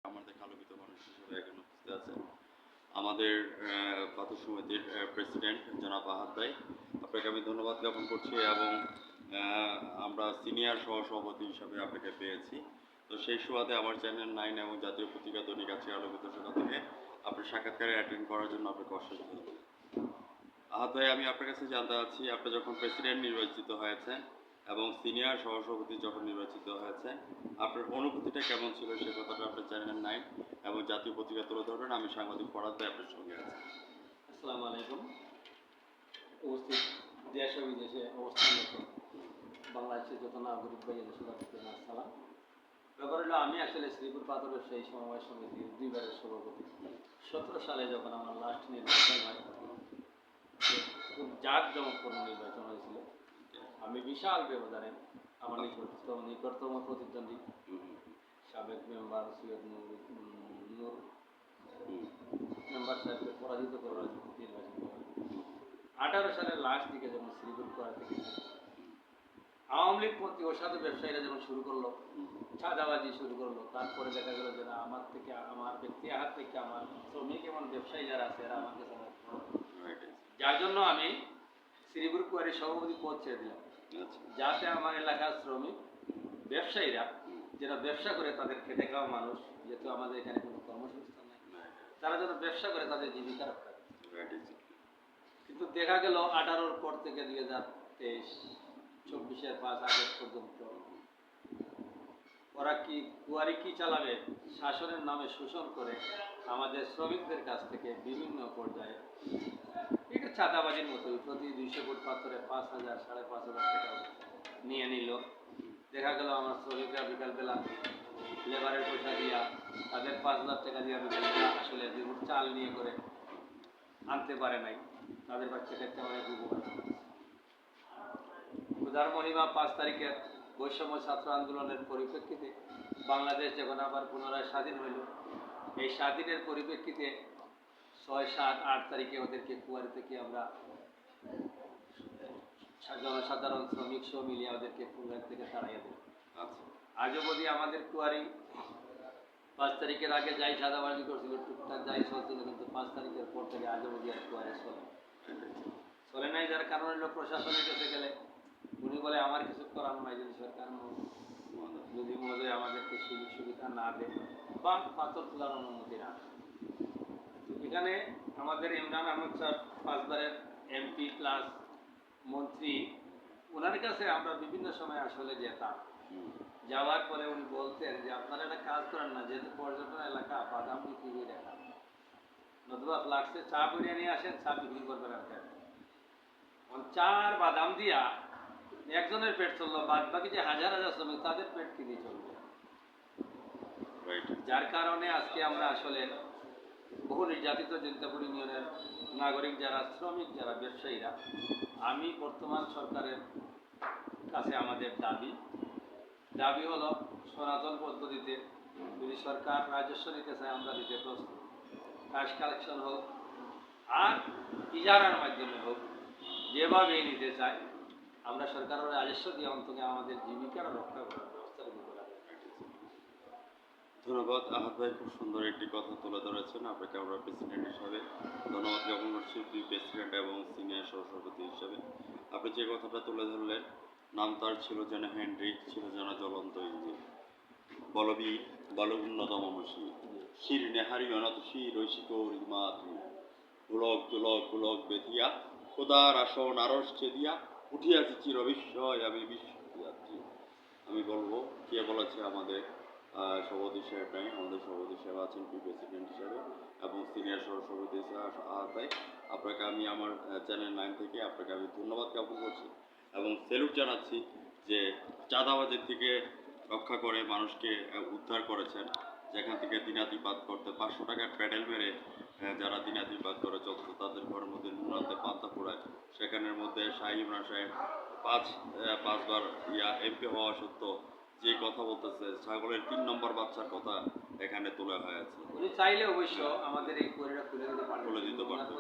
আমাদের আলোকিত মানুষ হিসেবে এখানে উপস্থিত আছেন আমাদের পাথর সমিতির প্রেসিডেন্ট জনাব আহাদ ভাই। আপনাকে আমি ধন্যবাদ জ্ঞাপন করছি এবং আমরা সিনিয়র সহসভাপতি হিসাবে আপনাকে পেয়েছি। তো সেই সুবাদে আমার চ্যানেল 9 এবং জাতীয় পত্রিকা দৈনিক আজকের আলোকিত শাখা থেকে আপনার সাক্ষাৎকারে অ্যাটেন্ড করার জন্য আপনাকে অশেষ ধন্যবাদ। আহাদ ভাই, আমি আপনার কাছে জানতে চাচ্ছি, আপনি যখন প্রেসিডেন্ট নির্বাচিত হয়েছেন এবং সিনিয়র সহসভাপতি যখন নির্বাচিত হয়েছে, আপনার অনুভূতিটা কেমন ছিল সে কথাটা আপনার চ্যানেল 9 এবং জাতীয় পত্রিকা তুলে ধরবেন। আমি সাংবাদিক ফরহাদ ভাই আপনার সঙ্গে আছি। আসসালামু আলাইকুম। উপস্থিত দেশ ও বিদেশে অবস্থানরত বাংলাদেশের যত নাগরিক ভাইয়ের সবাইকে আসসালাম। ব্যাপার হলো, আমি আসলে শ্রীপুর পাথর ব্যবসায়ী সমবায় সমিতির 2বারের সভাপতি। 17 সালে যখন আমার লাস্ট নির্বাচন হয়, খুব জাঁকজমকপূর্ণ নির্বাচন হয়েছিল। আমি বিশাল ব্যবধানে আমার নিকটতম প্রতিদ্বন্দ্বী সাবেক মেম্বার সৈয়দ নূর মেম্বার সাহেবকে পরাজিত করার নির্বাচন করা। 18 সালের লাস্ট দিকে যখন শ্রীপুর করা থেকে আওয়ামী লীগ পন্থী অসাধু ব্যবসায়ীরা যখন শুরু করলো, চাঁদাবাজি শুরু করলো, তারপরে দেখা গেল যে আমার থেকে, আমার ব্যক্তি হাত থেকে আমার শ্রমিক এবং ব্যবসায়ী যারা আছে এরা আমাকে যার জন্য আমি শ্রীপুর কুয়ারির সভাপতি পদ ছেড়ে দিলাম, যাতে আমার এলাকার শ্রমিক ব্যবসায়ীরা যারা ব্যবসা করে তাদের খেটে খাওয়া মানুষ, যেহেতু আমাদের এখানে কোনো কর্মসংস্থান নেই, তারা যেন ব্যবসা করে তাদের জীবিকা রক্ষা করে। কিন্তু দেখা গেল 18-র পর থেকে 2023 24-এর 5 আগস্ট পর্যন্ত ওরা কি কুয়ারি কি চালাবে, শাসনের নামে শোষণ করে আমাদের শ্রমিকদের কাছ থেকে বিভিন্ন পর্যায়ে এটা চাঁদাবাজির মতোই প্রতি 200 ফুট পাথরে 5,000 5,500 টাকা নিয়ে নিল। দেখা গেল আমার শ্রমিকরা বিকালবেলা লেবারের পয়সা দিয়া তাদের 5 লাখ টাকা দিয়ে বিকালবেলা আসলে 2 ফুট চাল নিয়ে করে আনতে পারে নাই, তাদের বাচ্চা ক্ষেত্রে অনেক উপকার। উদার মহিমা 5 তারিখের বৈষম্য ছাত্র আন্দোলনের পরিপ্রেক্ষিতে বাংলাদেশ যখন আবার পুনরায় স্বাধীন হইল, এই স্বাধীনের পরিপ্রেক্ষিতে 6, 7, 8 তারিখে ওদেরকে কুয়ারি থেকে আমরা জনসাধারণ শ্রমিক সহ মিলিয়ে ওদেরকে কুয়ারি থেকে তাড়াইয়া দিল। আজও অবধি আমাদের কুয়ারি 5 তারিখের আগে যাই সাদাবাজি করছিল, টুকটাক যাই চলছিল, কিন্তু 5 তারিখের পর থেকে আজও অবধি আর কুয়ারি চলে নাই। যার কারণ হলো প্রশাসনের কাছে গেলে উনি বলে আমার কিছু করার নাই, যদি সরকার যদি মহোদয় আমাদেরকে সুযোগ সুবিধা না দেয় বা পাথর তোলার অনুমতি না। এখানে আমাদের ইমরান আহমদ স্যার 5 বারের MP প্লাস মন্ত্রী, ওনার কাছে আমরা বিভিন্ন সময় আসলে যেতাম। যাওয়ার পরে উনি বলতেন যে আপনারা একটা কাজ করেন না, যেহেতু পর্যটন এলাকা, বাদাম বিক্রি করে দেখান, নতুবা ফ্লাক্সে চা বইয়ে নিয়ে আসেন, চা বিক্রি করবেন। আর চা আর বাদাম দিয়া একজনের পেট চললো, বাদ বাকি যে হাজার হাজার শ্রমিক তাদের পেট কি দিয়ে চলবে? যার কারণে আজকে আমরা আসলে বহু নির্যাতিত জনতাপুর ইউনিয়নের নাগরিক যারা শ্রমিক যারা ব্যবসায়ীরা, আমি বর্তমান সরকারের কাছে আমাদের দাবি হলো সনাতন পদ্ধতিতে যদি সরকার রাজস্ব নিতে চায় আমরা দিতে প্রস্তুত। ক্যাশ কালেকশন হোক আর ইজারার মাধ্যমে হোক, যেভাবেই নিতে চাই আমরা সরকারের রাজস্ব দিয়ে অন্তত আমাদের জীবিকার রক্ষা করার ব্যবস্থা করা। ধন্যবাদ আহাদ ভাই, খুব সুন্দর একটি কথা তুলে ধরেছেন। আপনাকে আমরা প্রেসিডেন্ট হিসাবে ধন্যবাদ জ্ঞাপন করছি, প্রেসিডেন্ট এবং সিনিয়র সহসভাপতি হিসাবে। আপনি যে কথাটা তুলে ধরলেন, নাম তার ছিল যেন হেনরিক, ছিল যেন জ্বলন্ত ইঞ্জিন, বলবীর বলউন্নত মমসী, শির নেহারি অনত শির ঐশিকৌরি মাতৃ, পুলক তুলক পুলক বেথিয়া খোদার আসন আরস চেদিয়া উঠিয়াছি চির বিস্ময় আমি বিশ্বযাত্রী। আমি বলবো কে বলেছে আমাদের সভাপতি সাহেব নাই, আমাদের সভাপতি সাহেব আছেন প্রেসিডেন্ট হিসাবে এবং সিনিয়র সহসভাপতি আহাদ ভাই। আপনাকে আমি আমার চ্যানেল 9 থেকে আপনাকে আমি ধন্যবাদ জ্ঞাপন করছি এবং স্যালুট জানাচ্ছি যে চাঁদাবাজির থেকে রক্ষা করে মানুষকে উদ্ধার করেছেন। যেখান থেকে দিনাতিপাত করতে 500 টাকার প্যাডেল মেরে যারা দিনাতিপাত করে চলতো, তাদের ঘরের মধ্যে নুনাতে পান্তা পোড়ায়, সেখানের মধ্যে শাহ ইমরান সাহেব 5 বার MP হওয়া সত্ত্বেও যে কথা বলতেছে, ছাগলের 3 নম্বর বাচ্চার কথা এখানে তোলা হয়ে আছে। উনি চাইলে অবশ্য আমাদের এই কোয়ারিটা খুলে দিতে পারতেন,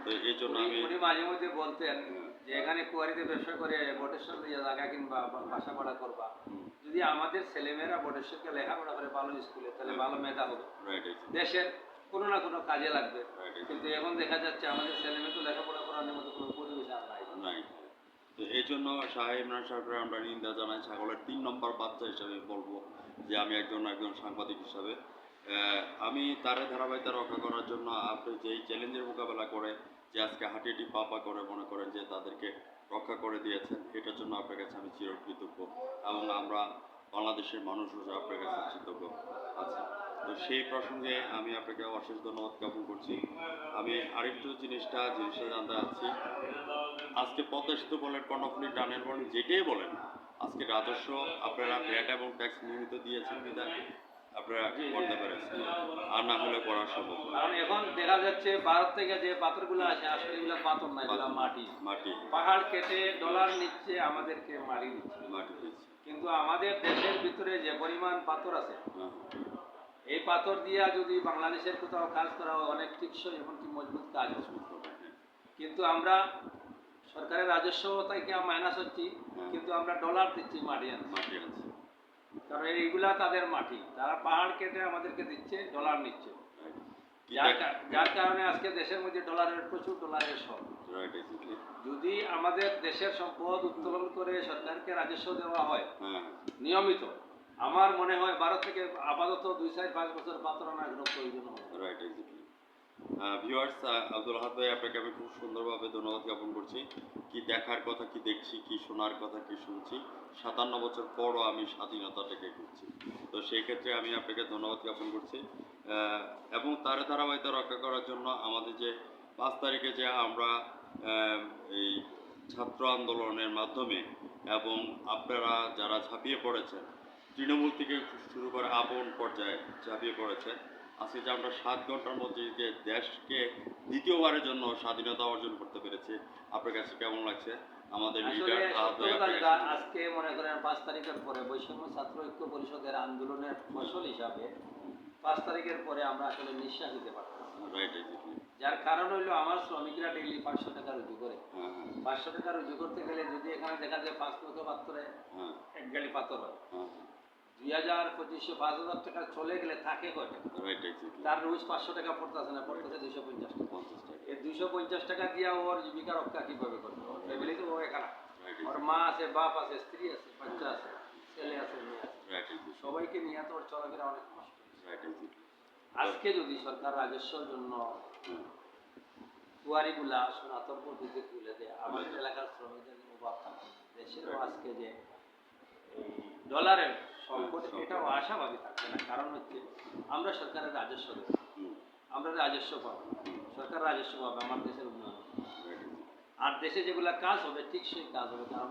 তো এই জন্য আমি উনি মাঝে মধ্যে বলতেন যে এখানে কুয়ারিতে ব্যবসা করে ভোটের সামনে জায়গা কিংবা বাসা ভাড়া করবা, যদি যদি আমাদের ছেলেমেয়েরা ভবিষ্যতে লেখাপড়া করে ভালো স্কুলে তাহলে ভালো মেধা হবে, রাইট দেশের কোনো না কোনো কাজে লাগবে। রাইট কিন্তু এখন দেখা যাচ্ছে আমাদের ছেলেমেয়ে তো লেখাপড়া করানোর মতো কোনো পরিবেশ আর নাই। নাই। তো এই জন্য শাহ ইমরান সাহেবের আমরা নিন্দা জানাই। ছাগলের 3 নম্বর বাচ্চা হিসাবে বলবো যে আমি একজন সাংবাদিক হিসাবে আমি তার ধারাবাহিকতা রক্ষা করার জন্য আপনি যেই চ্যালেঞ্জের মোকাবেলা করে যে আজকে হাঁটিটি পাপা করে মনে করেন যে তাদেরকে রক্ষা করে দিয়েছেন, এটার জন্য আপনার কাছে আমি চিরকৃতজ্ঞ এবং আমরা বাংলাদেশের মানুষ হিসেবে আপনার কাছে কৃতজ্ঞ আছি। তো সেই প্রসঙ্গে আমি আপনাকে অশেষ ধন্যবাদ জ্ঞাপন করছি। আমি আরেকটু জিনিসটা জানতে চাচ্ছি, আজকে পদ্মা সেতু বলেন, কর্ণফুলী টানেল বলেন, যেটাই বলেন, আজকে রাজস্ব আপনারা ভ্যাট এবং ট্যাক্স নিয়মিত দিয়েছেন বিধায় আপনারা করতে পেরেছেন, আর না হলে করা সম্ভব না। কারণ এখন দেখা যাচ্ছে ভারত থেকে যে পাথরগুলো আসে আসলে এগুলো পাথর না, এগুলো মাটি। মাটি পাহাড় কেটে ডলার নিচ্ছে, আমাদেরকে মাটি দিচ্ছে। মাটি দিচ্ছে। কিন্তু আমাদের দেশের ভিতরে যে পরিমাণ পাথর আছে, হ্যাঁ, এই পাথর দিয়া যদি বাংলাদেশের কোথাও কাজ করা হয় অনেক টিকসই এমনকি মজবুত কাজ হবে। কিন্তু আমরা সরকারের রাজস্ব থেকে মাইনাস হচ্ছি, কিন্তু আমরা ডলার দিচ্ছি মাটি আনছি। মাটি আছে। কারণ এইগুলা তাদের মাটি, তারা পাহাড় কেটে আমাদেরকে দিচ্ছে, ডলার নিচ্ছে। কি যার কারণে আজকে দেশের মধ্যে প্রচুর ডলারের শর্ট। Right exactly. যদি আমাদের দেশের সম্পদ উত্তোলন করে সরকারকে রাজস্ব দেওয়া হয় হ্যাঁ, নিয়মিত, আমার মনে হয় ভারত থেকে আপাতত 2-4-5 বছর পাথর আনার কোনো প্রয়োজন হবে। Right exactly. ভিউয়ার্স, আব্দুল আহাদ ভাই আপনাকে আমি খুব সুন্দরভাবে ধন্যবাদ জ্ঞাপন করছি। কি দেখার কথা কি দেখছি, কি শোনার কথা কি শুনছি, 57 বছর পরও আমি স্বাধীনতাটাকে খুঁজছি। তো সেই ক্ষেত্রে আমি আপনাকে ধন্যবাদ জ্ঞাপন করছি এবং তার ধারাবাহিকতা রক্ষা করার জন্য আমাদের যে 5 তারিখে যে আমরা এই ছাত্র আন্দোলনের মাধ্যমে এবং আপনারা যারা ঝাঁপিয়ে পড়েছেন, তৃণমূল থেকে শুরু করে আপন পর্যায়ে ঝাঁপিয়ে পড়েছেন, আজকে যে আমরা 7 ঘন্টার মধ্যে যে দেশকে দ্বিতীয়বারের জন্য স্বাধীনতা অর্জন করতে পেরেছি, আপনার কাছে কেমন লাগছে? আমাদের লিডার আজকে মনে করেন 5 তারিখের পরে বৈষম্য ছাত্র ঐক্য পরিষদের আন্দোলনের ফসল হিসাবে 5 তারিখের পরে আমরা আসলে নিঃশ্বাস দিতে পারতাম। Right exactly. যার কারণ হইলো আমার শ্রমিকরা ডেইলি 500 টাকা রুজু করে। 500 টাকা রুজু করতে গেলে যদি এখানে দেখা যায় 5 লক্ষ পাত্রে এক গাড়ি পাথর হয়, 2000-2500 5000 টাকা চলে গেলে থাকে কয় টাকা? Right exactly. তার রোজ 500 টাকা পড়তেছে না, পড়তেছে 250 টাকা। এই 250 টাকা দিয়া ওর জীবিকা রক্ষা কিভাবে করবে? ওর ফ্যামিলি তো ও একা, ওর মা আছে, বাপ আছে, স্ত্রী আছে, বাচ্চা আছে, ছেলে আছে, মেয়ে আছে, সবাইকে নিয়ে তো ওর চলাফেরা অনেক কষ্ট। Right exactly. আজকে যদি সরকার রাজস্বের জন্য কুয়ারিগুলা সনাতন পদ্ধতিতে তুলে দেয়, আমাদের এলাকার শ্রমিকদের অভাব থাকে, দেশেরও আজকে যে এই ডলারের সংকট, এটাও আশাবাদী থাকবে না। কারণ হচ্ছে আমরা সরকারের রাজস্ব দেব, আমরা রাজস্ব পাবো, সরকার রাজস্ব পাবে, আমার দেশের উন্নয়ন। আর দেশে যেগুলা কাজ হবে ঠিক সেই কাজ হবে। কারণ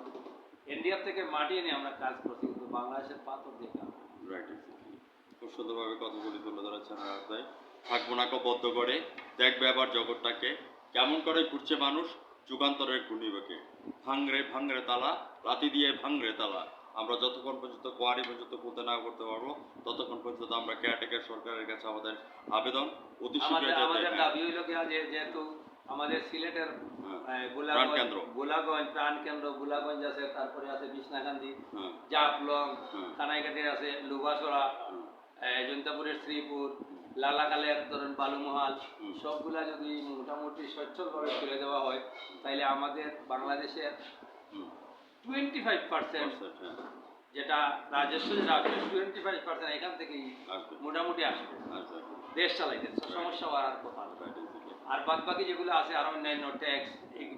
ইন্ডিয়া থেকে মাটি এনে আমরা কাজ করছি, কিন্তু বাংলাদেশের পাথর দিয়ে কাজ। Right exactly. খুব সুন্দরভাবে কথাগুলি তুলে ধরেছেন আহাদ ভাই। থাকবো না বদ্ধ করে, দেখবে আবার জগৎটাকে কেমন করে ঘুরছে মানুষ, যুগান্তরের ঘূর্ণিবাকে। ভাঙরে ভাঙরে তালা, রাতি দিয়ে ভাঙরে তালা। আমরা যতক্ষণ পর্যন্ত কোয়ারি পর্যন্ত খুলতে না করতে পারবো, ততক্ষণ পর্যন্ত আমরা কেয়ারটেকার সরকারের কাছে আমাদের আবেদন অতি শীঘ্রই আমাদের দাবি হইল যেহেতু আমাদের সিলেটের গোলাগঞ্জ প্রাণ কেন্দ্র, গোলাগঞ্জ আছে, তারপরে আছে বিছনাকান্দি, জাফলং, কানাইঘাটের আছে লুবাসড়া, জৈন্তাপুরের শ্রীপুর, লালাকালের ধরেন বালুমহাল, সবগুলা যদি মোটামুটি সচ্ছলভাবে তুলে দেওয়া হয়, তাইলে আমাদের বাংলাদেশের 25% যেটা রাজস্ব, যেটা আসবে 25% এখান থেকেই মোটামুটি আসবে, দেশ চালাইতে সমস্যা হওয়ার কথা। আর বাদ বাকি যেগুলো আছে আর অন্যান্য ট্যাক্স,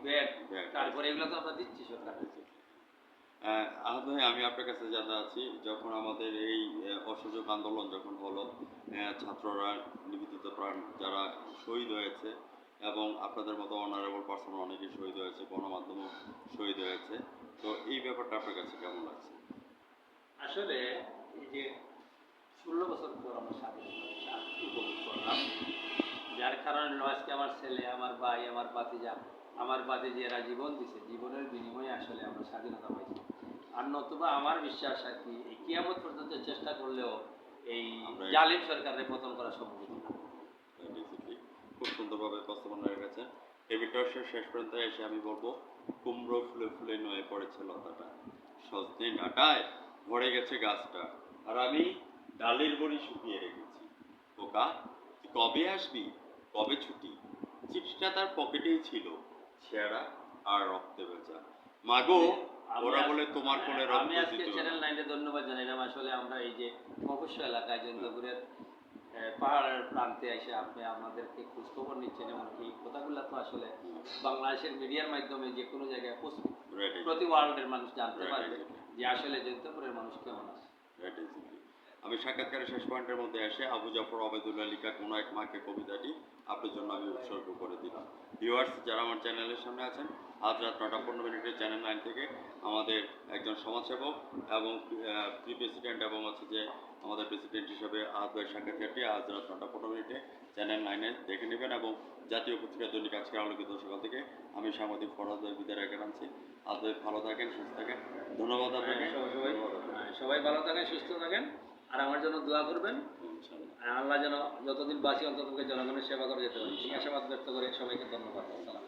ভ্যাট, তারপরে এগুলো তো আমরা দিচ্ছি সরকার। আহাদ ভাই, আমি আপনার কাছে জানতে আছি, যখন আমাদের এই অসহযোগ আন্দোলন যখন হলো, ছাত্ররা নিবেদিত প্রাণ যারা শহীদ হয়েছে এবং আপনাদের মতো অনারেবল পার্সন অনেকেই শহীদ হয়েছে, গণমাধ্যমও শহীদ হয়েছে, তো এই ব্যাপারটা আপনার কাছে কেমন লাগছে? আসলে এই যে 16 বছর পর আমরা স্বাধীনতা উপভোগ করলাম, যার কারণে আজকে আমার ছেলে, আমার ভাই, আমার ভাতিজা, আমার বাদে এরা জীবন দিছে, জীবনের বিনিময়ে আসলে আমরা স্বাধীনতা পাইছি। আর নতুবা আমার বিশ্বাস আর কি এই কিয়ামত পর্যন্ত চেষ্টা করলেও এই জালিম সরকারের পতন করা সম্ভব না। খুব সুন্দরভাবে উপস্থাপন হয়ে গেছে। এই ভিডিওর শেষ পর্যন্ত এসে আমি বলবো, কুমড়ো ফুলে ফুলে নয়ে পড়েছে লতাটা, সজনে ডাঁটায় ভরে গেছে গাছটা, আর আমি ডালের বড়ি শুকিয়ে রেখেছি। খোকা, তুই কবে আসবি? কবে ছুটি? চিঠিটা তার পকেটেই ছিল, ছেঁড়া আর রক্তে ভেজা। মাগো, ওরা বলে তোমার কোলে আমি রক্ত আজকে দিত চ্যানেল না। 9 ধন্যবাদ জানাইলাম। আসলে আমরা এই যে মফস্বল এলাকায় জৈন্তপুরের পাহাড়ের প্রান্তে এসে আপনি আমাদেরকে খোঁজখবর নিচ্ছেন, এমনকি কথাগুলো তো আসলে বাংলাদেশের মিডিয়ার মাধ্যমে যে কোনো জায়গায় Right, প্রতি ওয়ার্ল্ডের মানুষ জানতে Right, পারবে exactly. যে আসলে জৈন্তপুরের মানুষ কেমন আছে। Right, exactly. আমি সাক্ষাৎকারের শেষ পয়েন্টের মধ্যে এসে আবু জাফর আবেদুল্লাহ লিখা কোনো এক মাকে কবিতাটি আপনার জন্য আমি উৎসর্গ করে দিলাম। ভিউয়ার্স যারা আমার চ্যানেলের সামনে আছেন, আজ রাত 9:15 চ্যানেল 9 থেকে আমাদের একজন সমাজসেবক এবং প্রেসিডেন্ট এবং হচ্ছে যে আমাদের প্রেসিডেন্ট হিসেবে আজকের সাক্ষাৎকারটি আজ রাত 9:15 চ্যানেল 9-এ দেখে নেবেন। এবং জাতীয় পত্রিকা দৈনিক আজকের আলোকিত সকাল থেকে আমি সাংবাদিক ফরাজের বিদায় রেখে আনছি। আজ ভালো থাকেন, সুস্থ থাকেন। ধন্যবাদ আপনাকে। সবাই ভালো থাকেন, সুস্থ থাকেন, আর আমার জন্য দোয়া করবেন। ইনশাআল্লাহ। আর আল্লাহ যেন যতদিন বাঁচি অন্তত জনগণের সেবা করে যেতে পারি, এই আশাবাদ ব্যক্ত করে সবাইকে ধন্যবাদ। আসসালাম।